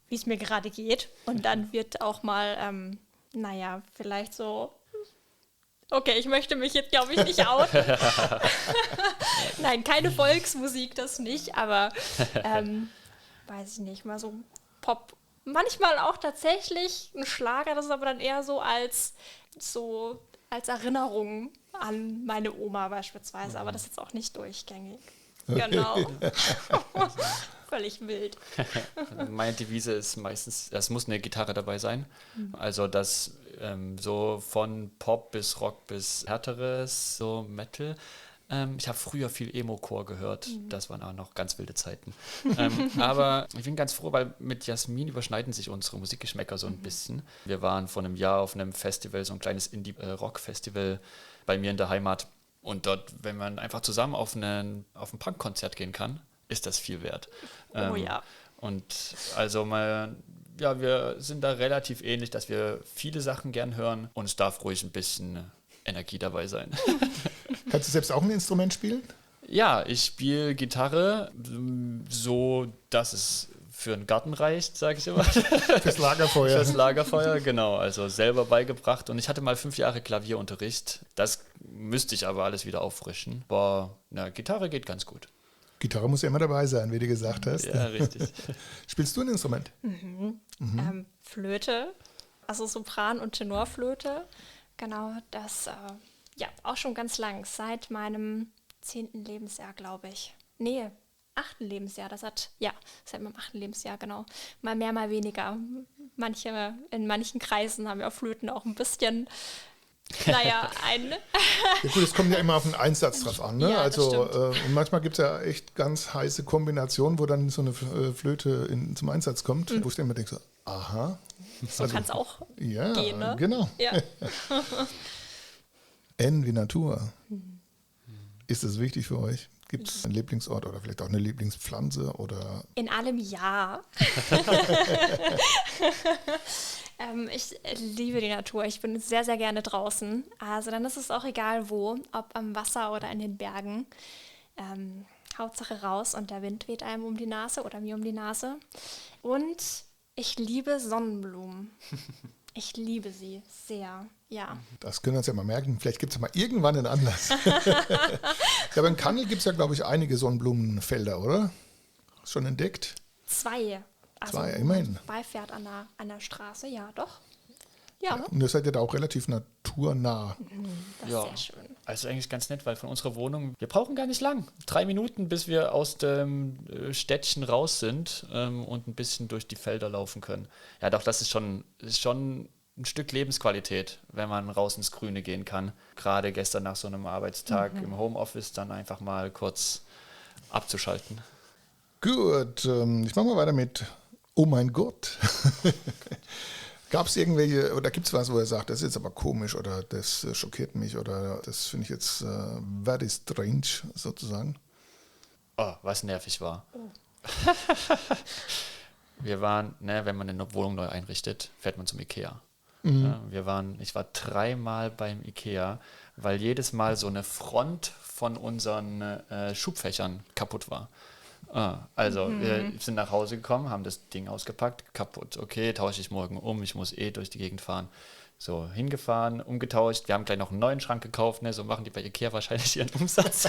wie es mir gerade geht. Und dann wird auch mal, vielleicht so... Okay, ich möchte mich jetzt, glaube ich, nicht outen. Nein, keine Volksmusik, das nicht, aber weiß ich nicht, mal so Pop manchmal auch tatsächlich ein Schlager, das ist aber dann eher so als Erinnerung an meine Oma beispielsweise, aber das ist jetzt auch nicht durchgängig. Genau. Völlig wild. Meine Devise ist meistens, es muss eine Gitarre dabei sein. Also das so von Pop bis Rock bis härteres, so Metal. Ich habe früher viel Emo-Chor gehört. Das waren auch noch ganz wilde Zeiten. Aber ich bin ganz froh, weil mit Jasmin überschneiden sich unsere Musikgeschmäcker so ein bisschen. Wir waren vor einem Jahr auf einem Festival, so ein kleines Indie-Rock-Festival bei mir in der Heimat. Und dort, wenn man einfach zusammen auf ein Punk-Konzert gehen kann, ist das viel wert. Oh ja. Und also wir sind da relativ ähnlich, dass wir viele Sachen gern hören und es darf ruhig ein bisschen Energie dabei sein. Kannst du selbst auch ein Instrument spielen? Ja, ich spiele Gitarre, so dass es für einen Garten reicht, sage ich immer. Fürs Lagerfeuer. Fürs Lagerfeuer, genau. Also selber beigebracht. Und ich hatte mal 5 Jahre Klavierunterricht. Das müsste ich aber alles wieder auffrischen. Aber Gitarre geht ganz gut. Gitarre muss ja immer dabei sein, wie du gesagt hast. Ja, richtig. Spielst du ein Instrument? Flöte, also Sopran- und Tenorflöte. Genau, das auch schon ganz lang, seit meinem 10. Lebensjahr, glaube ich. Nee, 8. Lebensjahr, seit meinem 8. Lebensjahr, genau. Mal mehr, mal weniger. In manchen Kreisen haben ja Flöten auch ein bisschen, Ja gut, es kommt ja immer auf den Einsatz drauf an. Ne? Ja, also und manchmal gibt es ja echt ganz heiße Kombinationen, wo dann so eine Flöte zum Einsatz kommt, wo ich dann immer denke, so, aha. so kann es auch Ja, gehen, ne? Genau. Ja. N wie Natur. Ist das wichtig für euch? Gibt es einen Lieblingsort oder vielleicht auch eine Lieblingspflanze? Oder? In allem ja. Ich liebe die Natur. Ich bin sehr, sehr gerne draußen. Also dann ist es auch egal wo, ob am Wasser oder in den Bergen. Hauptsache raus und der Wind weht einem um die Nase oder mir um die Nase. Und ich liebe Sonnenblumen. Ich liebe sie sehr, ja. Das können wir uns ja mal merken. Vielleicht gibt es ja mal irgendwann einen Anlass. Ja, aber in Kannel gibt es ja, glaube ich, einige Sonnenblumenfelder, oder? Schon entdeckt? 2. Also 2, immerhin. Beifährt an der Straße, ja, doch. Ja, ne? Und ihr seid ja da auch relativ naturnah. Das ist sehr schön. Also eigentlich ganz nett, weil von unserer Wohnung, wir brauchen gar nicht lang. 3 Minuten, bis wir aus dem Städtchen raus sind und ein bisschen durch die Felder laufen können. Ja, doch, das ist schon ein Stück Lebensqualität, wenn man raus ins Grüne gehen kann. Gerade gestern nach so einem Arbeitstag im Homeoffice dann einfach mal kurz abzuschalten. Gut, ich mache mal weiter mit Oh mein Gott. Gab es irgendwelche, oder gibt es was, wo er sagt, das ist jetzt aber komisch oder das schockiert mich oder das finde ich jetzt very strange sozusagen? Oh, was nervig war. Wir waren, wenn man eine Wohnung neu einrichtet, fährt man zum Ikea. Ja, ich war 3-mal beim Ikea, weil jedes Mal so eine Front von unseren Schubfächern kaputt war. Also wir sind nach Hause gekommen, haben das Ding ausgepackt, kaputt. Okay, tausche ich morgen um, ich muss durch die Gegend fahren. So, hingefahren, umgetauscht, wir haben gleich noch einen neuen Schrank gekauft, so machen die bei Ikea wahrscheinlich ihren Umsatz.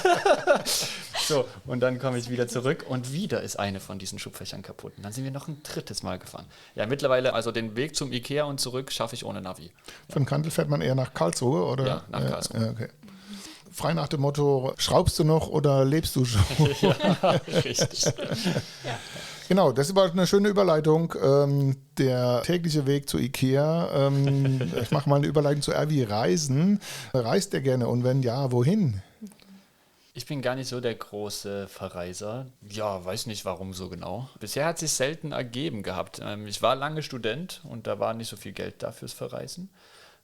So, und dann komme ich wieder zurück und wieder ist eine von diesen Schubfächern kaputt. Und dann sind wir noch ein 3. Mal gefahren. Ja, mittlerweile, also den Weg zum Ikea und zurück schaffe ich ohne Navi. Von Kandel fährt man eher nach Karlsruhe, oder? Ja, nach Karlsruhe. Okay. Frei nach dem Motto, schraubst du noch oder lebst du schon? Ja, richtig. Ja. Genau, das war eine schöne Überleitung. Der tägliche Weg zu Ikea. Ich mache mal eine Überleitung zu RW Reisen. Reist ihr gerne und wenn ja, wohin? Ich bin gar nicht so der große Verreiser. Ja, weiß nicht warum so genau. Bisher hat es sich selten ergeben gehabt. Ich war lange Student und da war nicht so viel Geld da fürs Verreisen.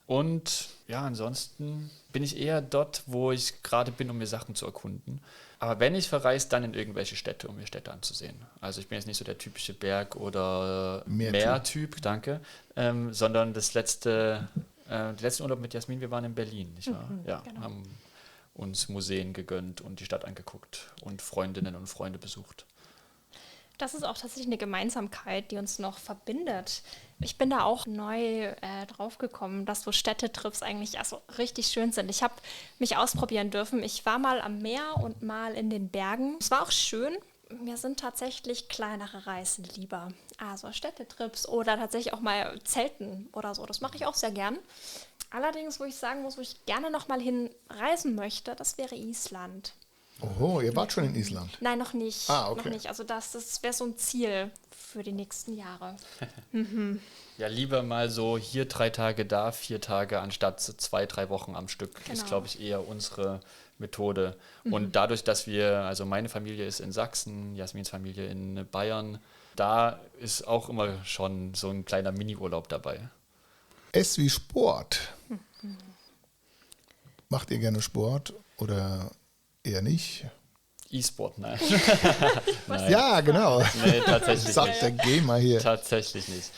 Und ja, ansonsten bin ich eher dort, wo ich gerade bin, um mir Sachen zu erkunden. Aber wenn ich verreise, dann in irgendwelche Städte, um mir Städte anzusehen. Also ich bin jetzt nicht so der typische Berg- oder Meertyp, danke, sondern der letzte Urlaub mit Jasmin, wir waren in Berlin, nicht wahr? Ja, genau. Haben uns Museen gegönnt und die Stadt angeguckt und Freundinnen und Freunde besucht. Das ist auch tatsächlich eine Gemeinsamkeit, die uns noch verbindet. Ich bin da auch neu draufgekommen, dass so Städtetrips eigentlich richtig schön sind. Ich habe mich ausprobieren dürfen. Ich war mal am Meer und mal in den Bergen. Es war auch schön. mir sind tatsächlich kleinere Reisen lieber. Also Städtetrips oder tatsächlich auch mal Zelten oder so. Das mache ich auch sehr gern. Allerdings, wo ich sagen muss, wo ich gerne noch mal hinreisen möchte, das wäre Island. Oho, ihr wart schon in Island. Nein, noch nicht. Ah, okay. Noch nicht. Also das wäre so ein Ziel für die nächsten Jahre. Ja, lieber mal so hier 3 Tage, da 4 Tage, anstatt 2, 3 Wochen am Stück. Ist, Genau. glaube ich, eher unsere Methode. Und dadurch, dass also meine Familie ist in Sachsen, Jasmins Familie in Bayern, da ist auch immer schon so ein kleiner Mini-Urlaub dabei. S wie Sport. Macht ihr gerne Sport oder eher nicht? E-Sport, nein. Ja, genau. Nee, tatsächlich Sagt nicht. der Gamer hier. Tatsächlich nicht.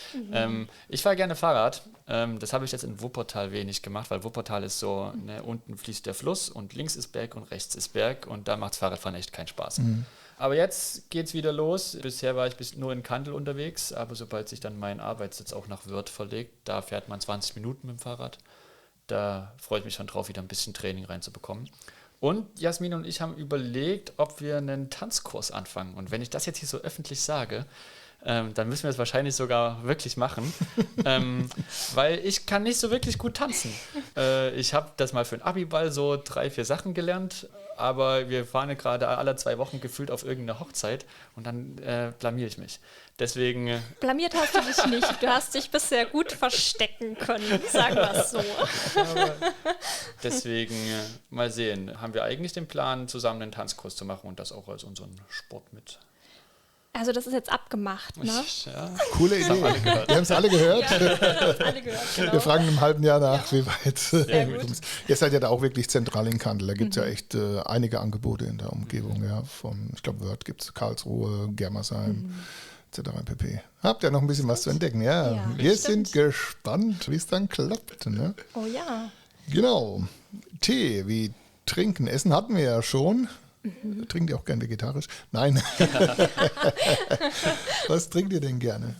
Ich fahre gerne Fahrrad. Das habe ich jetzt in Wuppertal wenig gemacht, weil Wuppertal ist so, ne, unten fließt der Fluss und links ist Berg und rechts ist Berg und da macht Fahrradfahren echt keinen Spaß. Aber jetzt geht's wieder los. Bisher war ich nur in Kandel unterwegs, aber sobald sich dann mein Arbeitssitz auch nach Wörth verlegt, da fährt man 20 Minuten mit dem Fahrrad. Da freue ich mich schon drauf, wieder ein bisschen Training reinzubekommen. Und Jasmin und ich haben überlegt, ob wir einen Tanzkurs anfangen. Und wenn ich das jetzt hier so öffentlich sage, dann müssen wir es wahrscheinlich sogar wirklich machen, weil ich kann nicht so wirklich gut tanzen. Ich habe das mal für einen Abiball so 3, 4 Sachen gelernt, aber wir fahren ja gerade alle 2 Wochen gefühlt auf irgendeine Hochzeit und dann blamiere ich mich. Deswegen... Blamiert hast du dich nicht. Du hast dich bisher gut verstecken können, sagen wir es so. Deswegen mal sehen. Haben wir eigentlich den Plan, zusammen einen Tanzkurs zu machen und das auch als unseren Sport mit? Also das ist jetzt abgemacht, ne? Ja. Coole Idee. Wir haben es alle gehört. Alle gehört, genau. Wir fragen im halben Jahr nach, wie weit. gut. Ihr seid ja da auch wirklich zentral in Kandel. Da gibt es ja echt einige Angebote in der Umgebung. Ja. Ich glaube, Wörth gibt es, Karlsruhe, Germersheim, etc. pp. Habt ihr noch ein bisschen was zu entdecken? Ja, Ja, wir stimmt. sind gespannt, wie es dann klappt. Ne? Oh ja. Genau. Tee wie trinken. Essen hatten wir ja schon. Trinkt ihr auch gern vegetarisch? Nein. Was trinkt ihr denn gerne?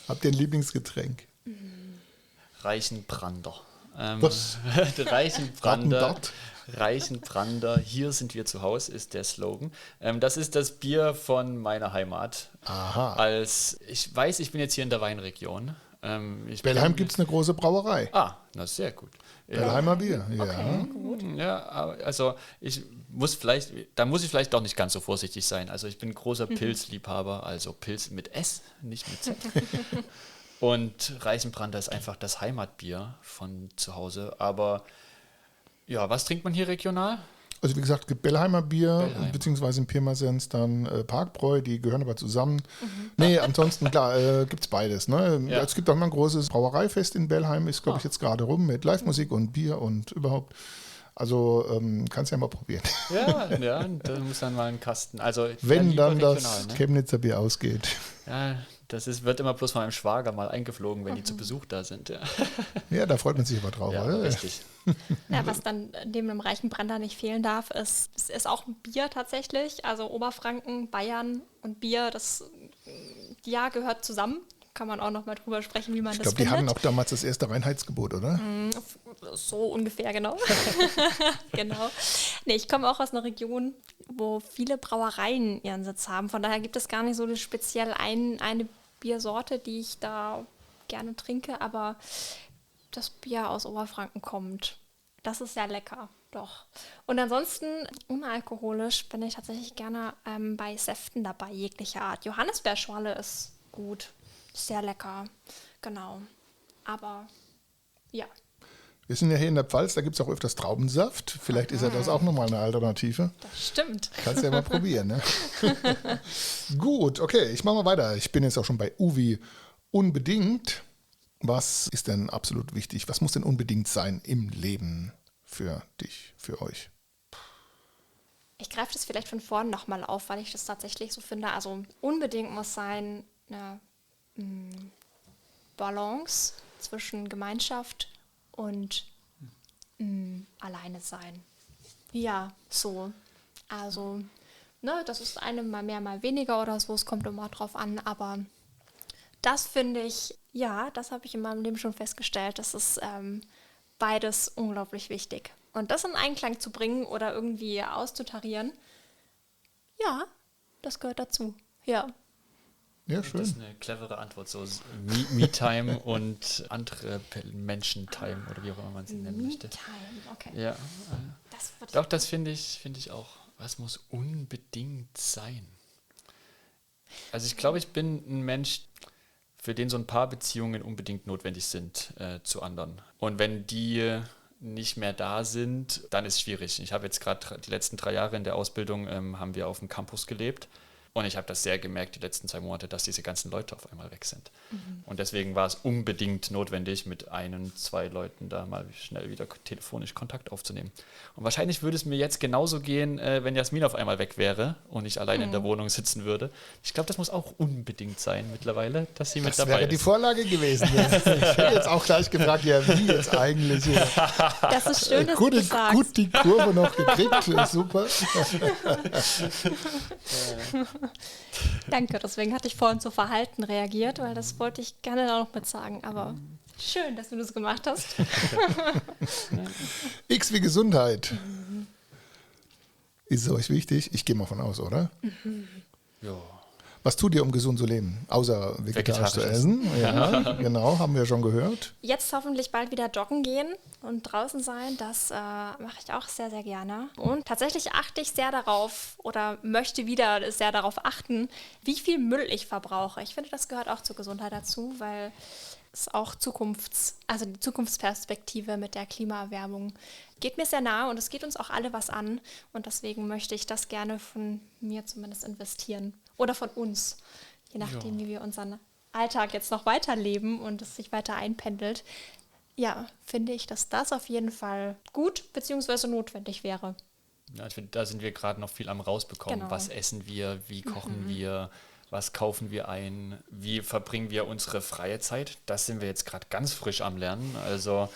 Habt ihr ein Lieblingsgetränk? Reichenbrander. Was? Reichenbrander. Dort? Reichenbrander, hier sind wir zu Hause, ist der Slogan. Das ist das Bier von meiner Heimat. Aha. Ich weiß, ich bin jetzt hier in der Weinregion. Bellheim gibt es eine große Brauerei. Na sehr gut. Bellheimer Bier, ja. Okay, gut. Ja, also da muss ich vielleicht doch nicht ganz so vorsichtig sein. Also ich bin großer Pilzliebhaber, also Pilz mit S, nicht mit Z. Und Reichenbrander ist einfach das Heimatbier von zu Hause. Aber ja, was trinkt man hier regional? Also wie gesagt, es gibt Bellheimer Bier, Bellheim. beziehungsweise in Pirmasens dann Parkbräu, die gehören aber zusammen. Nee, ansonsten klar, gibt es beides. Ne? Ja. Es gibt auch mal ein großes Brauereifest in Bellheim, ist glaube ich jetzt gerade rum mit Live-Musik und Bier und überhaupt. Also kannst ja mal probieren. Ja, da muss dann mal ein Kasten. Also Wenn lieber dann regional, das ne? Chemnitzer Bier ausgeht. Ja, wird immer bloß von meinem Schwager mal eingeflogen, wenn die zu Besuch da sind. Ja, Ja, da freut man sich aber drauf, ja oder? richtig. Ja, was dann neben dem Reichenbrander nicht fehlen darf, ist auch ein Bier tatsächlich. Also Oberfranken, Bayern und Bier, das ja gehört zusammen. Kann man auch noch mal drüber sprechen, wie man Ich das glaube, die findet. hatten auch damals das erste Reinheitsgebot, oder? So ungefähr, genau. Genau. Nee, ich komme auch aus einer Region, wo viele Brauereien ihren Sitz haben. Von daher gibt es gar nicht so speziell eine Biersorte, die ich da gerne trinke, aber das Bier aus Oberfranken kommt. Das ist sehr lecker, doch. Und ansonsten, unalkoholisch bin ich tatsächlich gerne bei Säften dabei, jeglicher Art. Johannisbeerschorle ist gut, sehr lecker, genau. Aber ja, Wir sind ja hier in der Pfalz, da gibt es auch öfters Traubensaft. Vielleicht ist ja das auch nochmal eine Alternative. das stimmt. Kannst ja mal probieren, ne? Gut, okay, ich mache mal weiter. Ich bin jetzt auch schon bei Uwi. Unbedingt. Was ist denn absolut wichtig? Was muss denn unbedingt sein im Leben für dich, für euch? Ich greife das vielleicht von vorn nochmal auf, weil ich das tatsächlich so finde. Also unbedingt muss sein eine Balance zwischen Gemeinschaft und alleine sein. Ja, so. Also, ne, das ist einem mal mehr, mal weniger oder so. Es kommt immer drauf an, aber das finde ich, ja, das habe ich in meinem Leben schon festgestellt. Das ist beides unglaublich wichtig. Und das in Einklang zu bringen oder irgendwie auszutarieren, ja, das gehört dazu. Ja. Ja, Das schön. ist eine clevere Antwort, so Me-Time und andere Menschen-Time oder wie auch immer man sie nennen möchte. Me-Time, okay. Ja, Das würde ich doch, das finde ich auch. Was muss unbedingt sein? Also ich glaube, ich bin ein Mensch, für den so ein paar Beziehungen unbedingt notwendig sind zu anderen. Und wenn die nicht mehr da sind, dann ist es schwierig. Ich habe jetzt gerade die letzten 3 Jahre in der Ausbildung, haben wir auf dem Campus gelebt. Und ich habe das sehr gemerkt, die letzten 2 Monate, dass diese ganzen Leute auf einmal weg sind. Und deswegen war es unbedingt notwendig, mit 1, 2 Leuten da mal schnell wieder telefonisch Kontakt aufzunehmen. Und wahrscheinlich würde es mir jetzt genauso gehen, wenn Jasmin auf einmal weg wäre und ich alleine in der Wohnung sitzen würde. Ich glaube, das muss auch unbedingt sein mittlerweile, dass sie mit Das dabei wäre ist. die Vorlage gewesen. Ich hätte jetzt auch gleich gefragt, ja, wie jetzt eigentlich? Das ist schön, dass du das sagst. Gut die Kurve noch gekriegt, super. Danke, deswegen hatte ich vorhin so verhalten reagiert, weil das wollte ich gerne da noch mit sagen. Aber schön, dass du das gemacht hast. X wie Gesundheit. Ist es euch wichtig? Ich gehe mal von aus, oder? Ja. Was tut ihr, um gesund zu leben? Außer vegetarisch zu Vegetarisch essen. Ja, genau, haben wir schon gehört. Jetzt hoffentlich bald wieder joggen gehen und draußen sein. Das mache ich auch sehr, sehr gerne. Und tatsächlich achte ich sehr darauf oder möchte wieder sehr darauf achten, wie viel Müll ich verbrauche. Ich finde, das gehört auch zur Gesundheit dazu, weil es auch die Zukunftsperspektive mit der Klimaerwärmung geht mir sehr nahe und es geht uns auch alle was an. Und deswegen möchte ich das gerne von mir zumindest investieren. Oder von uns, je nachdem, wie wir unseren Alltag jetzt noch weiterleben und es sich weiter einpendelt. Ja, finde ich, dass das auf jeden Fall gut bzw. notwendig wäre. Ja, ich finde, da sind wir gerade noch viel am rausbekommen. Genau. Was essen wir, wie kochen wir, was kaufen wir ein, wie verbringen wir unsere freie Zeit? Das sind wir jetzt gerade ganz frisch am Lernen. Also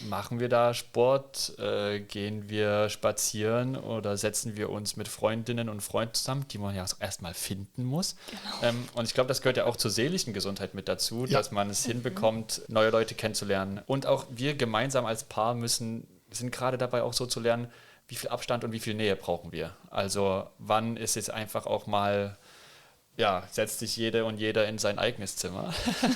machen wir da Sport, gehen wir spazieren oder setzen wir uns mit Freundinnen und Freunden zusammen, die man ja erstmal finden muss. Genau. Und ich glaube, das gehört ja auch zur seelischen Gesundheit mit dazu, Ja. dass man es hinbekommt, neue Leute kennenzulernen. Und auch wir gemeinsam als Paar sind gerade dabei auch so zu lernen, wie viel Abstand und wie viel Nähe brauchen wir. Also wann ist es einfach auch mal, ja, setzt sich jede und jeder in sein eigenes Zimmer.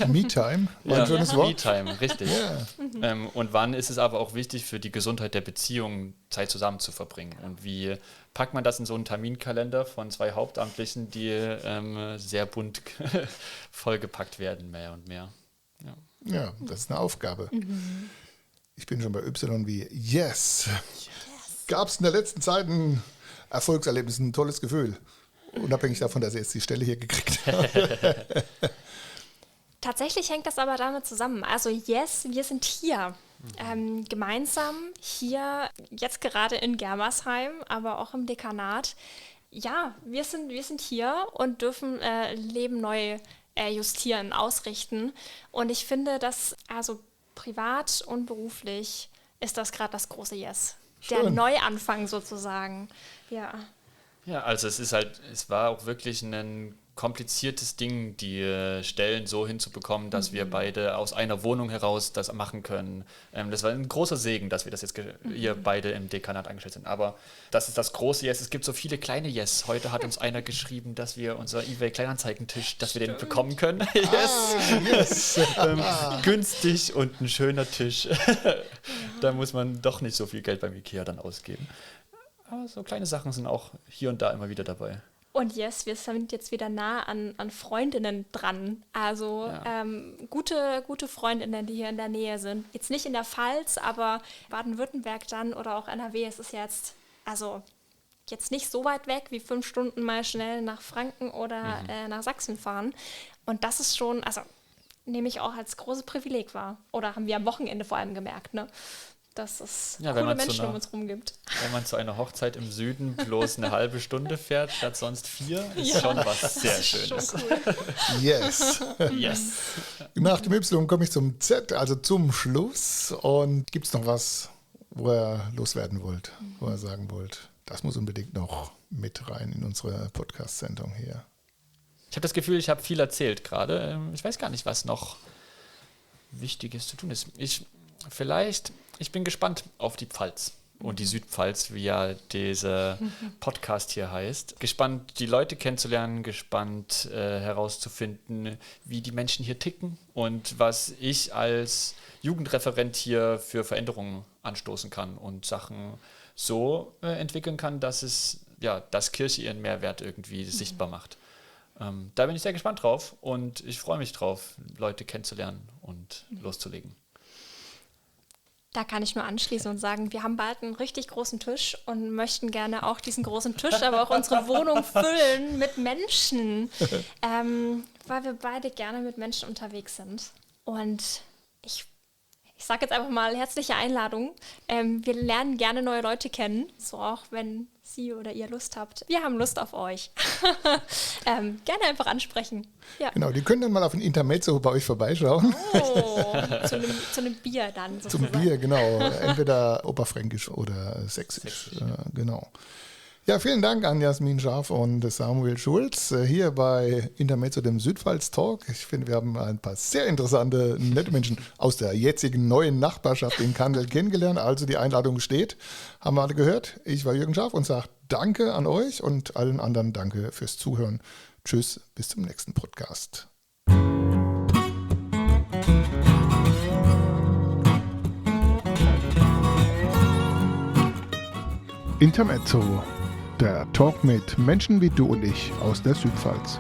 Me-Time, war ein schönes Wort. Me-Time, richtig. Ja. Und wann ist es aber auch wichtig für die Gesundheit der Beziehung, Zeit zusammen zu verbringen? Und wie packt man das in so einen Terminkalender von 2 Hauptamtlichen, die sehr bunt vollgepackt werden, mehr und mehr? Ja. Ja, das ist eine Aufgabe. Ich bin schon bei Y wie Yes. Gab es in der letzten Zeit ein Erfolgserlebnis, ein tolles Gefühl? Unabhängig davon, dass ihr jetzt die Stelle hier gekriegt habt. Tatsächlich hängt das aber damit zusammen. Also yes, wir sind hier. Gemeinsam hier, jetzt gerade in Germersheim, aber auch im Dekanat. Ja, wir sind hier und dürfen Leben neu justieren, ausrichten. Und ich finde, dass also privat und beruflich ist das gerade das große Yes. Der Schön. Neuanfang sozusagen. Ja. Ja, also es war auch wirklich ein kompliziertes Ding, die Stellen so hinzubekommen, dass wir beide aus einer Wohnung heraus das machen können. Das war ein großer Segen, dass wir das jetzt hier beide im Dekanat angestellt sind. Aber das ist das große Yes. Es gibt so viele kleine Yes. Heute hat uns einer geschrieben, dass wir unser eBay-Kleinanzeigentisch, dass wir den bekommen können. Yes! Günstig und ein schöner Tisch. Da muss man doch nicht so viel Geld beim IKEA dann ausgeben. Aber so kleine Sachen sind auch hier und da immer wieder dabei. Und yes, wir sind jetzt wieder nah an Freundinnen dran. Also Ja. gute Freundinnen, die hier in der Nähe sind. Jetzt nicht in der Pfalz, aber Baden-Württemberg dann oder auch NRW. Es ist jetzt, also jetzt nicht so weit weg wie 5 Stunden mal schnell nach Franken oder nach Sachsen fahren. Und das ist schon, also nehme ich auch als großes Privileg wahr. Oder haben wir am Wochenende vor allem gemerkt, ne? Dass es Ja, wenn coole man zu Menschen einer- um uns rum gibt. Wenn man zu einer Hochzeit im Süden bloß eine halbe Stunde fährt, statt sonst 4, ist Ja, schon was sehr Das ist Schönes. schon cool. Yes. Yes. Nach dem Y komme ich zum Z, also zum Schluss. Und gibt es noch was, wo ihr loswerden wollt, wo ihr sagen wollt, das muss unbedingt noch mit rein in unsere Podcast-Sendung hier? Ich habe das Gefühl, ich habe viel erzählt gerade. Ich weiß gar nicht, was noch Wichtiges zu tun ist. Ich bin gespannt auf die Pfalz. und die Südpfalz, wie ja dieser Podcast hier heißt. Gespannt, die Leute kennenzulernen, gespannt herauszufinden, wie die Menschen hier ticken und was ich als Jugendreferent hier für Veränderungen anstoßen kann und Sachen so entwickeln kann, dass Kirche ihren Mehrwert irgendwie sichtbar macht. Da bin ich sehr gespannt drauf und ich freue mich drauf, Leute kennenzulernen und loszulegen. Da kann ich nur anschließen und sagen, wir haben bald einen richtig großen Tisch und möchten gerne auch diesen großen Tisch, aber auch unsere Wohnung füllen mit Menschen, weil wir beide gerne mit Menschen unterwegs sind. Und ich sage jetzt einfach mal herzliche Einladung. Wir lernen gerne neue Leute kennen, so auch wenn Sie oder ihr Lust habt. Wir haben Lust auf euch. Gerne einfach ansprechen. Ja. Genau, die können dann mal auf ein Intermezzo bei euch vorbeischauen. Oh, zu einem Bier dann sozusagen. Zum Bier, genau. Entweder Oberfränkisch oder Sächsisch. Genau. Ja, vielen Dank an Jasmin Scharf und Samuel Schulz hier bei Intermezzo, dem Südpfalz-Talk. Ich finde, wir haben ein paar sehr interessante, nette Menschen aus der jetzigen neuen Nachbarschaft in Kandel kennengelernt. Also die Einladung steht. Haben wir alle gehört. Ich war Jürgen Scharf und sage Danke an euch und allen anderen Danke fürs Zuhören. Tschüss, bis zum nächsten Podcast. Intermezzo. Der Talk mit Menschen wie du und ich aus der Südpfalz.